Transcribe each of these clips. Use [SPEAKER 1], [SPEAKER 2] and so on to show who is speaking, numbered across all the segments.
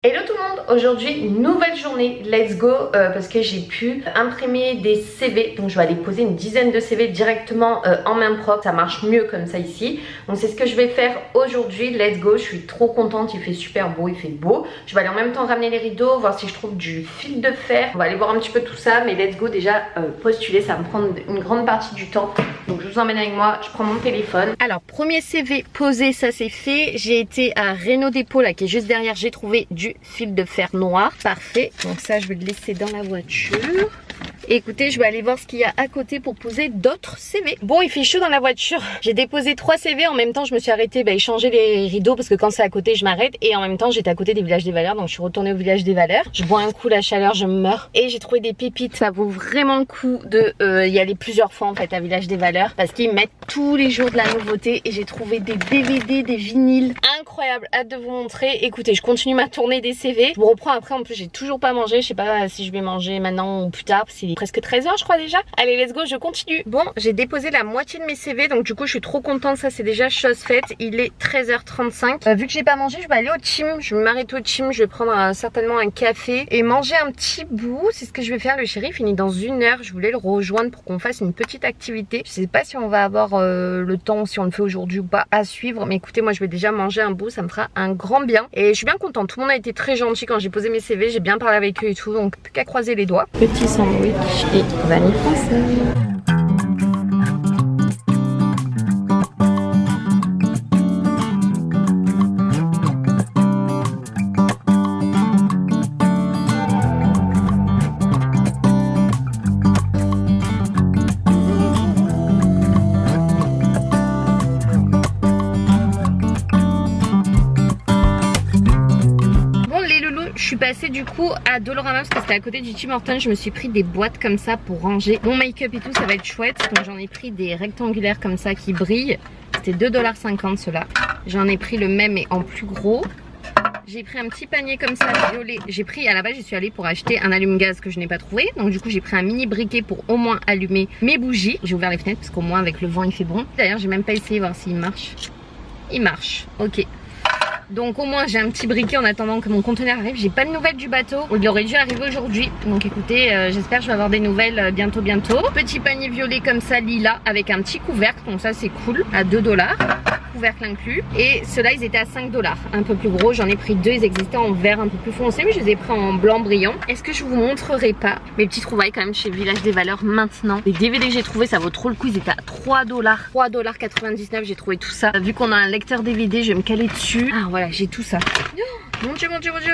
[SPEAKER 1] Hello tout le monde, aujourd'hui nouvelle journée, let's go parce que j'ai pu imprimer des CV, donc je vais aller poser une dizaine de CV directement en main propre, ça marche mieux comme ça ici, donc c'est ce que je vais faire aujourd'hui, let's go, je suis trop contente, il fait super beau, il fait beau, je vais aller en même temps ramener les rideaux, voir si je trouve du fil de fer, on va aller voir un petit peu tout ça, mais let's go déjà postuler, ça va me prendre une grande partie du temps, donc je vous emmène avec moi, je prends mon téléphone. Alors premier CV posé, ça c'est fait, j'ai été à Renault Dépôt là qui est juste derrière, j'ai trouvé du fil de fer noir, parfait, donc ça je vais le laisser dans la voiture. Et écoutez, je vais aller voir ce qu'il y a à côté pour poser d'autres CV. Bon, il fait chaud dans la voiture, j'ai déposé 3 CV, en même temps je me suis arrêtée échanger les rideaux parce que quand c'est à côté je m'arrête, et en même temps j'étais à côté des villages des valeurs, donc je suis retournée au village des valeurs. Je bois un coup, la chaleur, je meurs, et j'ai trouvé des pépites, ça vaut vraiment le coup de y aller plusieurs fois en fait à village des valeurs, parce qu'ils mettent tous les jours de la nouveauté, et j'ai trouvé des DVD, des vinyles incroyables, hâte de vous montrer. Écoutez, je continue ma tournée des CV, je me reprends après, en plus j'ai toujours pas mangé, je sais pas si je vais manger maintenant ou plus tard, c'est presque 13h je crois déjà. Allez let's go, je continue. Bon, j'ai déposé la moitié de mes CV, donc du coup je suis trop contente, ça c'est déjà chose faite. Il est 13h35, vu que j'ai pas mangé, je vais aller au gym, je vais m'arrêter au gym, je vais prendre certainement un café et manger un petit bout, c'est ce que je vais faire. Le chéri finit dans 1 heure, je voulais le rejoindre pour qu'on fasse une petite activité. Je sais pas si on va avoir le temps, si on le fait aujourd'hui ou pas, à suivre, mais écoutez, moi je vais déjà manger un bout, ça me fera un grand bien, et je suis bien contente. Tout le monde a été très gentil quand j'ai posé mes CV, j'ai bien parlé avec eux et tout, donc plus qu'à croiser les doigts. Petit sandwich et vanille française. Je suis passée du coup à Dolorama parce que c'était à côté du Tim Hortons. Je me suis pris des boîtes comme ça pour ranger mon make-up et tout, ça va être chouette. Donc j'en ai pris des rectangulaires comme ça qui brillent. C'était 2,50 $ ceux-là. J'en ai pris le même et en plus gros. J'ai pris un petit panier comme ça violet. J'ai pris, à la base je suis allée pour acheter un allume-gaz que je n'ai pas trouvé. Donc du coup j'ai pris un mini briquet pour au moins allumer mes bougies. J'ai ouvert les fenêtres parce qu'au moins avec le vent il fait bon. D'ailleurs j'ai même pas essayé voir s'il marche. Il marche, ok. Donc au moins j'ai un petit briquet en attendant que mon conteneur arrive. J'ai pas de nouvelles du bateau, il aurait dû arriver aujourd'hui. Donc écoutez, j'espère que je vais avoir des nouvelles bientôt. Petit panier violet comme ça, lilas, avec un petit couvercle, donc ça c'est cool, à 2 $, couvercle inclus. Et ceux-là ils étaient à 5 $, un peu plus gros. J'en ai pris 2, ils existaient en vert un peu plus foncé, mais je les ai pris en blanc brillant. Est-ce que je vous montrerai pas mes petits trouvailles quand même chez Village des Valeurs maintenant? Les DVD que j'ai trouvé, ça vaut trop le coup, ils étaient à 3 $, 3,99 $. J'ai trouvé tout ça. Vu qu'on a un lecteur DVD, je vais me caler dessus. Ah voilà, j'ai tout ça. Oh, mon dieu, mon dieu, mon dieu.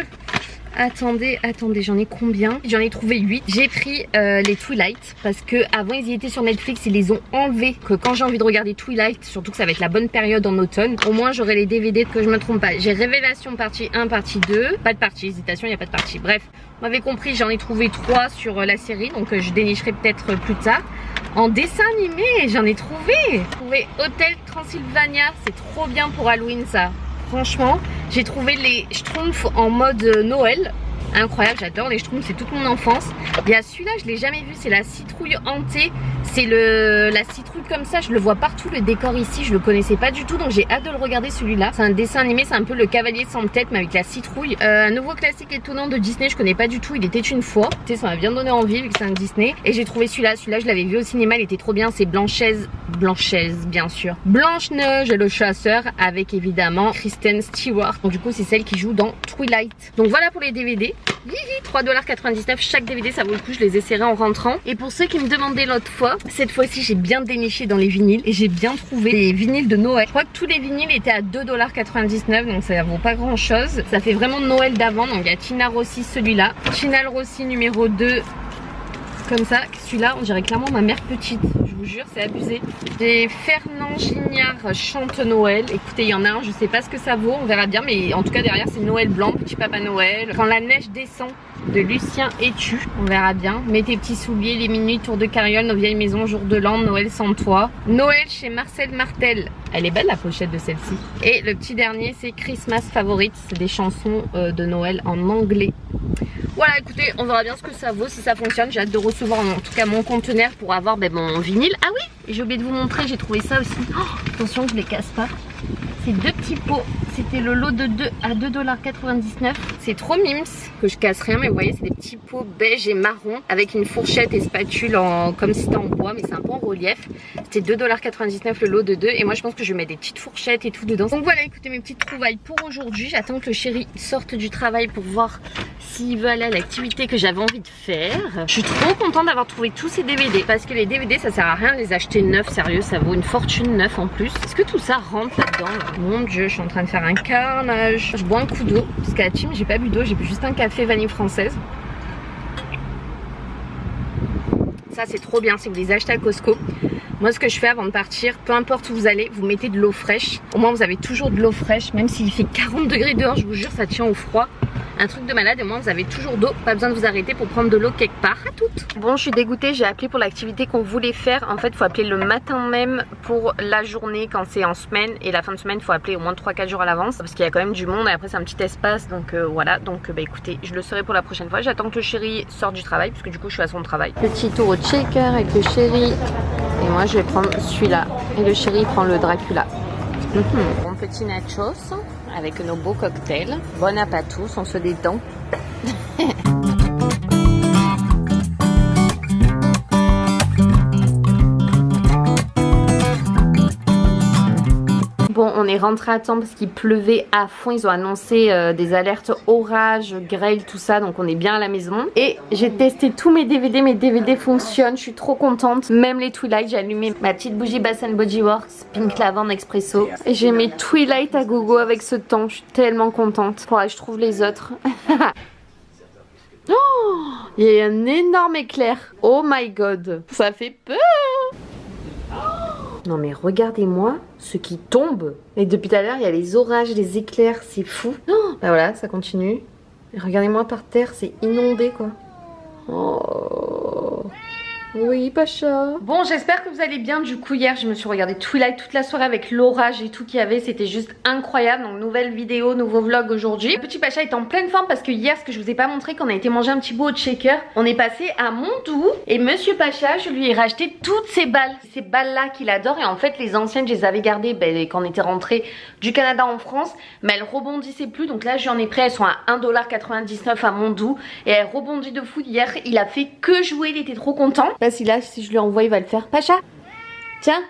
[SPEAKER 1] Attendez, j'en ai combien? J'en ai trouvé 8. J'ai pris les Twilight parce que avant ils y étaient sur Netflix, ils les ont enlevés. Que quand j'ai envie de regarder Twilight, surtout que ça va être la bonne période en automne, au moins j'aurai les DVD, que je me trompe pas. J'ai Révélation partie 1, partie 2. Pas de partie, hésitation, il n'y a pas de partie. Bref, vous m'avez compris, j'en ai trouvé 3 sur la série, donc je dénicherai peut-être plus tard. En dessin animé, j'en ai trouvé. J'ai trouvé Hôtel Transylvania, c'est trop bien pour Halloween ça. Franchement, j'ai trouvé les Schtroumpfs en mode Noël. Incroyable, j'adore les Schtroumpfs, c'est toute mon enfance. Il y a celui-là, je l'ai jamais vu, c'est la citrouille hantée. C'est la citrouille comme ça, je le vois partout. Le décor ici, je le connaissais pas du tout, donc j'ai hâte de le regarder celui-là. C'est un dessin animé, c'est un peu le cavalier sans tête, mais avec la citrouille. Un nouveau classique étonnant de Disney, je connais pas du tout, il était une fois. Tu sais, ça m'a bien donné envie vu que c'est un Disney. Et j'ai trouvé celui-là je l'avais vu au cinéma, il était trop bien. C'est Blanchesse bien sûr. Blanche-Neige et le chasseur, avec évidemment Kristen Stewart. Donc du coup, c'est celle qui joue dans Twilight. Donc voilà pour les DVD. 3,99 $. Chaque DVD, ça vaut le coup, je les essaierai en rentrant. Et pour ceux qui me demandaient l'autre fois, cette fois-ci j'ai bien déniché dans les vinyles et j'ai bien trouvé des vinyles de Noël. Je crois que tous les vinyles étaient à 2,99 $, donc ça vaut pas grand chose. Ça fait vraiment Noël d'avant. Donc il y a Tina Rossi, celui-là, Tina Rossi numéro 2, comme ça. Celui-là, on dirait clairement ma mère petite, je vous jure, c'est abusé. J'ai Fernand Gignard chante Noël. Écoutez, il y en a un, je sais pas ce que ça vaut, on verra bien, mais en tout cas derrière c'est Noël blanc, petit papa Noël. Quand la neige descend, de Lucien Etu, on verra bien. Mets tes petits souliers, les minuit, tour de carriole, nos vieilles maisons, jour de l'an, Noël sans toi. Noël chez Marcel Martel. Elle est belle la pochette de celle-ci. Et le petit dernier, c'est Christmas Favorites, c'est des chansons de Noël en anglais. Voilà, écoutez, on verra bien ce que ça vaut, si ça fonctionne. J'ai hâte de recevoir en tout cas mon conteneur pour avoir mon vinyle. Ah oui, et j'ai oublié de vous montrer, j'ai trouvé ça aussi. Oh, attention que je les casse pas. C'est 2 petits pots. c'était le lot de 2 à 2,99 $. C'est trop mimes, que je casse rien, mais vous voyez c'est des petits pots beige et marron avec une fourchette et spatule comme si c'était en bois, mais c'est un peu en relief. C'était 2,99 $ le lot de 2 et moi je pense que je vais mettre des petites fourchettes et tout dedans. Donc voilà, écoutez mes petites trouvailles pour aujourd'hui. J'attends que le chéri sorte du travail pour voir s'il veut aller à l'activité que j'avais envie de faire. Je suis trop contente d'avoir trouvé tous ces DVD parce que les DVD ça sert à rien de les acheter neufs, sérieux, ça vaut une fortune neuf en plus. Est-ce que tout ça rentre là-dedans là? Mon dieu, je suis en train de faire un carnage. Je bois un coup d'eau parce qu'à la team j'ai pas bu d'eau, j'ai bu juste un café vanille française. Ça c'est trop bien, si vous les achetez à Costco. Moi ce que je fais avant de partir, peu importe où vous allez, vous mettez de l'eau fraîche. Au moins vous avez toujours de l'eau fraîche, même s'il fait 40 degrés dehors, je vous jure ça tient au froid. Un truc de malade, et au moins vous avez toujours d'eau, pas besoin de vous arrêter pour prendre de l'eau quelque part. À toutes. Bon, je suis dégoûtée, j'ai appelé pour l'activité qu'on voulait faire. En fait, il faut appeler le matin même pour la journée quand c'est en semaine, et la fin de semaine, il faut appeler au moins 3-4 jours à l'avance parce qu'il y a quand même du monde et après c'est un petit espace, donc voilà. Donc bah écoutez, je le saurai pour la prochaine fois. J'attends que le chéri sorte du travail parce que du coup je suis à son travail. Petit tour au shaker avec le chéri, et moi je vais prendre celui-là et le chéri prend le Dracula. Bon petit nachos avec nos beaux cocktails. Bon app à tous, on se détend. Bon, on est rentré à temps parce qu'il pleuvait à fond. Ils ont annoncé des alertes orage, grêle, tout ça. Donc on est bien à la maison. Et j'ai testé tous mes DVD. Mes DVD fonctionnent. Je suis trop contente. Même les Twilight. J'ai allumé ma petite bougie Bath & Body Works Pink Lavande Expresso. Et j'ai mes Twilight à gogo avec ce temps. Je suis tellement contente. Faudra que je trouve les autres. Oh, il y a un énorme éclair. Oh my god. Ça fait peur. Non mais regardez-moi ce qui tombe. Et depuis tout à l'heure il y a les orages, les éclairs, c'est fou. Oh, bah voilà, ça continue. Et regardez-moi par terre, c'est inondé quoi. Oh. Oui, Pacha. Bon, j'espère que vous allez bien. Du coup, hier, je me suis regardé Twilight toute la soirée avec l'orage et tout qu'il y avait. C'était juste incroyable. Donc, nouvelle vidéo, nouveau vlog aujourd'hui. Le petit Pacha est en pleine forme parce que hier, ce que je vous ai pas montré, qu'on a été manger un petit bout au shaker, on est passé à Mondou. Et Monsieur Pacha, je lui ai racheté toutes ces balles. Ces balles-là qu'il adore. Et en fait, les anciennes, je les avais gardées quand on était rentré du Canada en France. Mais elles rebondissaient plus. Donc là, j'en ai pris. Elles sont à 1,99 $ à Mondou. Et elles rebondissent de fou. Hier, il a fait que jouer. Il était trop content. Si là, si je lui envoie, il va le faire. Pacha, tiens.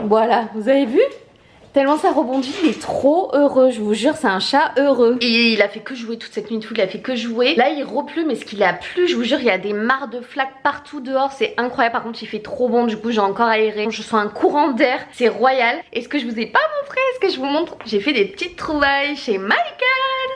[SPEAKER 1] Voilà, vous avez vu? Tellement ça rebondit, il est trop heureux, je vous jure, c'est un chat heureux. Et il a fait que jouer toute cette nuit, il a fait que jouer. Là, il repleut, mais ce qu'il a plu, je vous jure, il y a des mares de flaques partout dehors, c'est incroyable. Par contre, il fait trop bon, du coup, j'ai encore aéré. Je sens un courant d'air, c'est royal. Et ce que je vous ai pas montré, ce que je vous montre, j'ai fait des petites trouvailles chez Michael.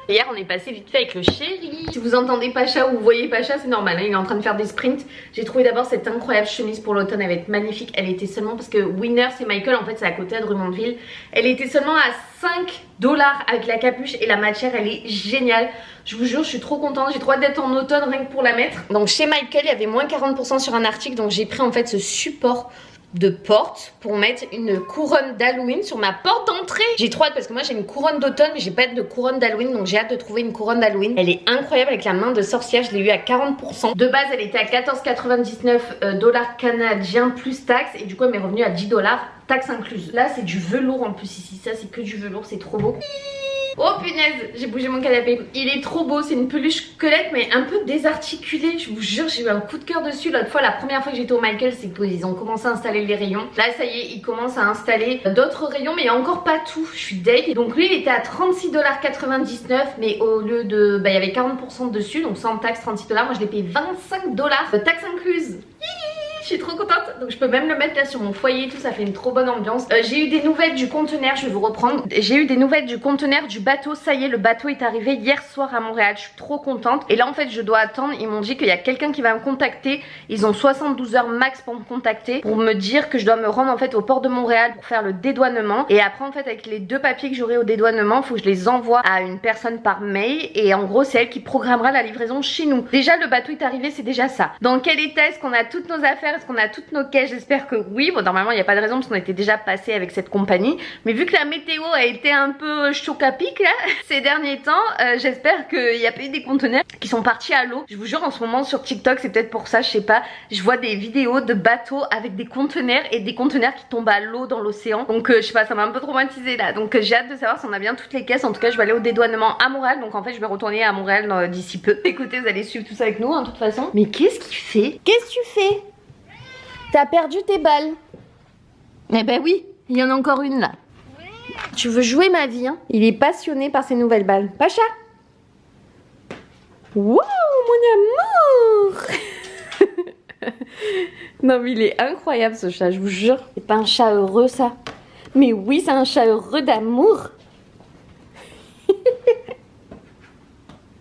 [SPEAKER 1] Hier, on est passé vite fait avec le chéri. Si vous entendez Pacha ou vous voyez Pacha, c'est normal, hein, il est en train de faire des sprints. J'ai trouvé d'abord cette incroyable chemise pour l'automne, elle va être magnifique. Elle était seulement, parce que Winner, c'est Michael, en fait, c'est à côté de Drummondville. Elle était seulement à 5 $ avec la capuche et la matière, elle est géniale. Je vous jure, je suis trop contente. J'ai trop hâte d'être en automne rien que pour la mettre. Donc chez Michael, il y avait moins 40% sur un article, donc j'ai pris en fait ce support de porte pour mettre une couronne d'Halloween sur ma porte d'entrée. J'ai trop hâte parce que moi j'ai une couronne d'automne mais j'ai pas de couronne d'Halloween, donc j'ai hâte de trouver une couronne d'Halloween. Elle est incroyable avec la main de sorcière, je l'ai eu à 40%. De base elle était à 14,99 $ canadiens plus taxes et du coup elle m'est revenue à 10 $, taxes incluses. Là c'est du velours en plus ici, ça c'est que du velours, c'est trop beau. Oh punaise, j'ai bougé mon canapé. Il est trop beau, c'est une peluche squelette mais un peu désarticulée. Je vous jure, j'ai eu un coup de cœur dessus. L'autre fois, la première fois que j'étais au Michael, c'est qu'ils ont commencé à installer les rayons. Là, ça y est, ils commencent à installer d'autres rayons, mais il n'y a encore pas tout. Je suis deg. Donc lui, il était à 36,99 $, mais au lieu de... il y avait 40% dessus, donc sans taxe, 36 $. Moi, je l'ai payé 25 $, taxe incluse. Je suis trop contente, donc je peux même le mettre là sur mon foyer et tout, ça fait une trop bonne ambiance. J'ai eu des nouvelles du conteneur, je vais vous reprendre. J'ai eu des nouvelles du conteneur du bateau, ça y est, le bateau est arrivé hier soir à Montréal, je suis trop contente. Et là en fait je dois attendre, ils m'ont dit qu'il y a quelqu'un qui va me contacter. Ils ont 72 heures max pour me contacter, pour me dire que je dois me rendre en fait au port de Montréal pour faire le dédouanement. Et après en fait avec les 2 papiers que j'aurai au dédouanement, il faut que je les envoie à une personne par mail. Et en gros c'est elle qui programmera la livraison chez nous. Déjà le bateau est arrivé, c'est déjà ça. Dans quel état est-ce qu'on a toutes nos affaires? est-ce qu'on a toutes nos caisses? J'espère que oui. Bon, normalement, il n'y a pas de raison parce qu'on était déjà passé avec cette compagnie. Mais vu que la météo a été un peu choc à pic là, ces derniers temps, j'espère qu'il n'y a pas eu des conteneurs qui sont partis à l'eau. Je vous jure, en ce moment sur TikTok, c'est peut-être pour ça, je sais pas, je vois des vidéos de bateaux avec des conteneurs et des conteneurs qui tombent à l'eau dans l'océan. Donc je sais pas, ça m'a un peu traumatisée là. Donc j'ai hâte de savoir si on a bien toutes les caisses. En tout cas, je vais aller au dédouanement à Montréal. Donc en fait, je vais retourner à Montréal d'ici peu. Écoutez, vous allez suivre tout ça avec nous hein, de toute façon. Mais qu'est-ce qu'il fait? Qu'est-ce que tu fais? T'as perdu tes balles? Eh ben oui, il y en a encore une là. Tu veux jouer ma vie hein? Il est passionné par ces nouvelles balles. Pacha? Wow, mon amour. Non mais il est incroyable ce chat, je vous jure. C'est pas un chat heureux ça? Mais oui, c'est un chat heureux d'amour.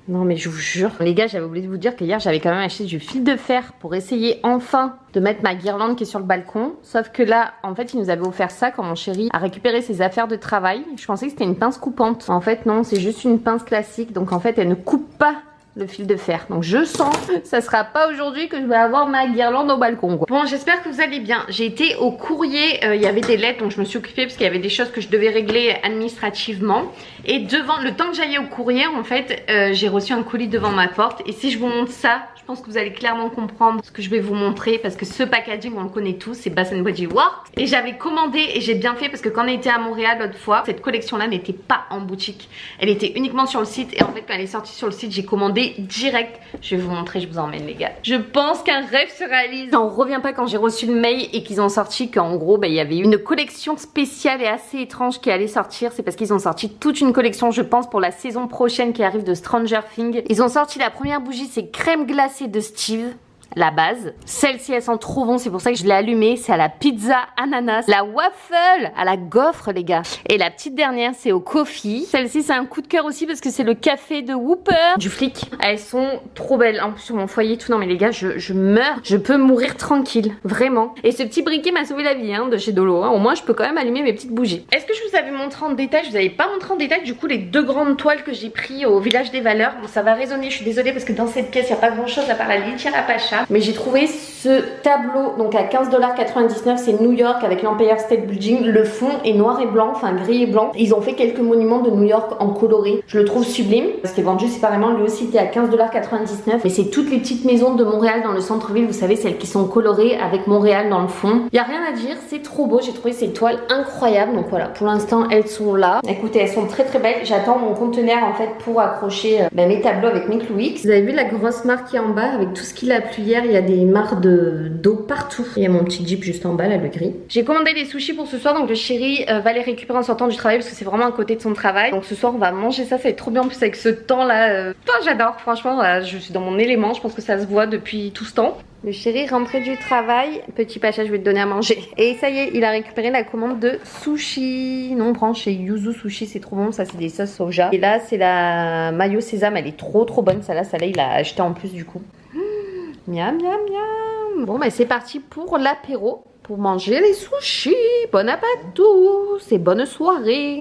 [SPEAKER 1] Non mais je vous jure. Les gars, j'avais oublié de vous dire que hier j'avais quand même acheté du fil de fer pour essayer enfin de mettre ma guirlande qui est sur le balcon. Sauf que là, en fait, il nous avait offert ça quand mon chéri a récupéré ses affaires de travail. Je pensais que c'était une pince coupante. En fait non, c'est juste une pince classique. Donc en fait, elle ne coupe pas le fil de fer. Donc je sens que ça sera pas aujourd'hui que je vais avoir ma guirlande au balcon quoi. Bon, j'espère que vous allez bien. J'ai été au courrier, il y avait des lettres donc je me suis occupée parce qu'il y avait des choses que je devais régler administrativement. Et devant, le temps que j'aillais au courrier en fait, j'ai reçu un colis devant ma porte. Et si je vous montre ça, je pense que vous allez clairement comprendre ce que je vais vous montrer parce que ce packaging on le connaît tous, c'est Bath & Body Works. Et j'avais commandé et j'ai bien fait parce que quand on était à Montréal l'autre fois, cette collection là n'était pas en boutique. Elle était uniquement sur le site et en fait quand elle est sortie sur le site, j'ai commandé direct. Je vais vous montrer, je vous emmène les gars. Je pense qu'un rêve se réalise. J'en reviens pas quand j'ai reçu le mail et qu'ils ont sorti qu'en gros il y avait une collection spéciale et assez étrange qui allait sortir. C'est parce qu'ils ont sorti toute une collection je pense pour la saison prochaine qui arrive de Stranger Things. Ils ont sorti la première bougie, c'est crème glacée de Steve. La base. Celle-ci, elle sent trop bon, c'est pour ça que je l'ai allumée. C'est à la pizza ananas, la waffle, à la gaufre, les gars. Et la petite dernière, c'est au coffee. Celle-ci, c'est un coup de cœur aussi parce que c'est le café de Whooper du flic. Elles sont trop belles. En plus, sur mon foyer, tout. Non, mais les gars, je meurs. Je peux mourir tranquille. Vraiment. Et ce petit briquet m'a sauvé la vie, hein, de chez Dolo. Hein. Au moins, je peux quand même allumer mes petites bougies. Est-ce que je vous avais montré en détail? Je vous avais pas montré en détail, du coup, les deux grandes toiles que j'ai pris au Village des Valeurs. Bon, ça va résonner. Je suis désolée parce que dans cette pièce, il n'y a pas grand chose à part la litière à Pacha. Mais j'ai trouvé ce tableau donc à 15,99 $. C'est New York avec l'Empire State Building. Le fond est noir et blanc, enfin gris et blanc. Ils ont fait quelques monuments de New York en coloré. Je le trouve sublime. C'était vendu séparément. Lui aussi était à 15,99 $. Mais c'est toutes les petites maisons de Montréal dans le centre-ville. Vous savez, celles qui sont colorées avec Montréal dans le fond. Il n'y a rien à dire. C'est trop beau. J'ai trouvé ces toiles incroyables. Donc voilà, pour l'instant, elles sont là. Écoutez, elles sont très très belles. J'attends mon conteneur en fait pour accrocher mes tableaux avec mes Clouix. Vous avez vu la grosse marque qui est en bas avec tout ce qu'il a plu hier. Il y a des marques d'eau partout. Il y a mon petit Jeep juste en bas là, le gris. J'ai commandé les sushis pour ce soir, donc le chéri va les récupérer en sortant du travail parce que c'est vraiment à côté de son travail. Donc ce soir on va manger ça, ça va être trop bien en plus avec ce temps là. J'adore, franchement là, je suis dans mon élément, je pense que ça se voit depuis tout ce temps. Le chéri rentré du travail, petit Pacha, je vais te donner à manger. Et ça y est, il a récupéré la commande de sushi. Non, on prend chez Yuzu Sushi, c'est trop bon, ça c'est des sauces soja. Et là c'est la mayo sésame, elle est trop bonne, celle-là il a acheté en plus du coup. Miam miam miam. Bon bah c'est parti pour l'apéro, pour manger les sushis. Bon appétit et bonne soirée.